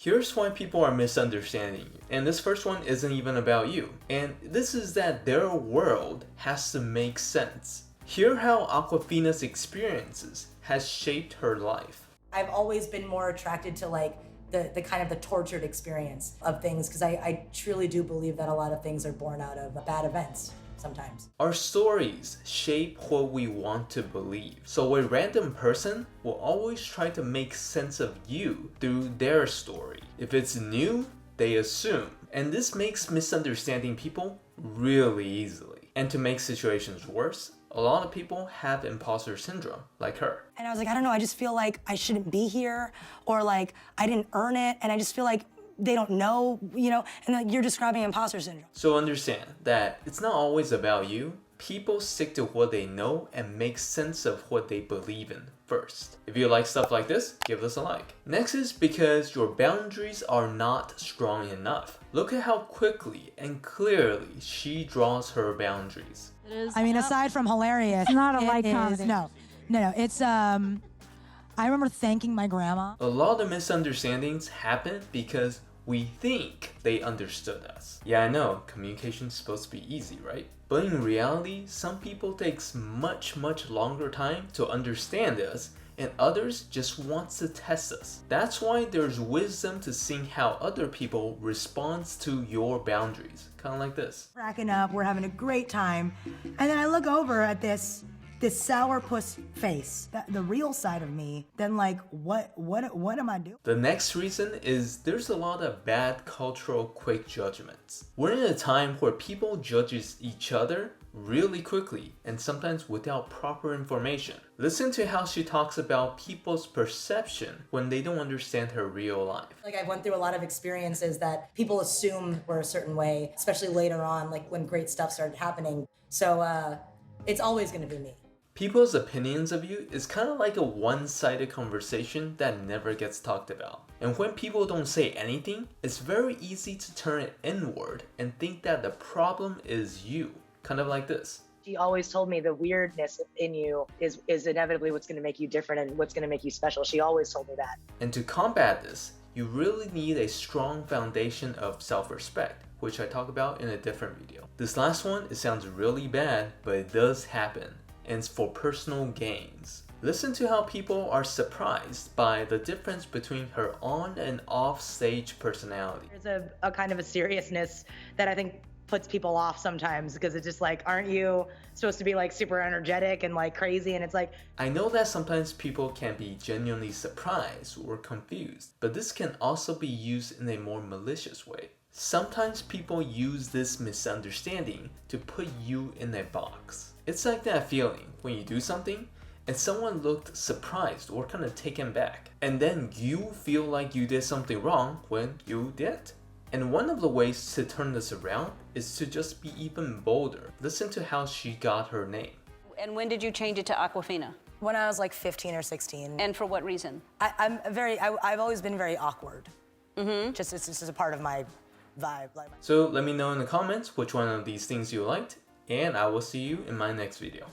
Here's why people are misunderstanding you. And this first one isn't even about you. And this is that their world has to make sense. Hear how Aquafina's experiences has shaped her life. I've always been more attracted to like the kind of the tortured experience of things, because I truly do believe that a lot of things are born out of bad events sometimes. Our stories shape what we want to believe. So a random person will always try to make sense of you through their story. If it's new, they assume. And this makes misunderstanding people really easily. And to make situations worse, a lot of people have imposter syndrome, like her. And I was like, I don't know, I just feel like I shouldn't be here, or like I didn't earn it, and I just feel like they don't know, you know, and like you're describing imposter syndrome. So understand that it's not always about you. People stick to what they know and make sense of what they believe in first. If you like stuff like this, give us a like. Next is because your boundaries are not strong enough. Look at how quickly and clearly she draws her boundaries. I mean, aside from hilarious, it's not a light comedy. No, it's I remember thanking my grandma. A lot of misunderstandings happen because we think they understood us. Yeah, I know, communication's supposed to be easy, right? But in reality, some people takes much longer time to understand us, and others just wants to test us. That's why there's wisdom to seeing how other people responds to your boundaries. Kind of like this. Cracking up, we're having a great time. And then I look over at this sourpuss face, the real side of me, then like, what am I doing? The next reason is there's a lot of bad cultural quick judgments. We're in a time where people judges each other really quickly and sometimes without proper information. Listen to how she talks about people's perception when they don't understand her real life. Like I went through a lot of experiences that people assumed were a certain way, especially later on, like when great stuff started happening. So it's always gonna be me. People's opinions of you is kind of like a one-sided conversation that never gets talked about. And when people don't say anything, it's very easy to turn it inward and think that the problem is you. Kind of like this. She always told me the weirdness in you is inevitably what's going to make you different and what's going to make you special. She always told me that. And to combat this, you really need a strong foundation of self-respect, which I talk about in a different video. This last one, it sounds really bad, but it does happen. And it's for personal gains. Listen to how people are surprised by the difference between her on and off stage personality. There's a kind of a seriousness that I think puts people off sometimes, because it's just like, aren't you supposed to be like super energetic and like crazy? And it's like, I know that sometimes people can be genuinely surprised or confused, but this can also be used in a more malicious way. Sometimes people use this misunderstanding to put you in a box. It's like that feeling when you do something and someone looked surprised or kind of taken back, and then you feel like you did something wrong when you didn't. And one of the ways to turn this around is to just be even bolder. Listen to how she got her name. And when did you change it to Aquafina? When I was like 15 or 16. And for what reason? I've always been very awkward. It's just a part of my vibe. So let me know in the comments which one of these things you liked, and I will see you in my next video.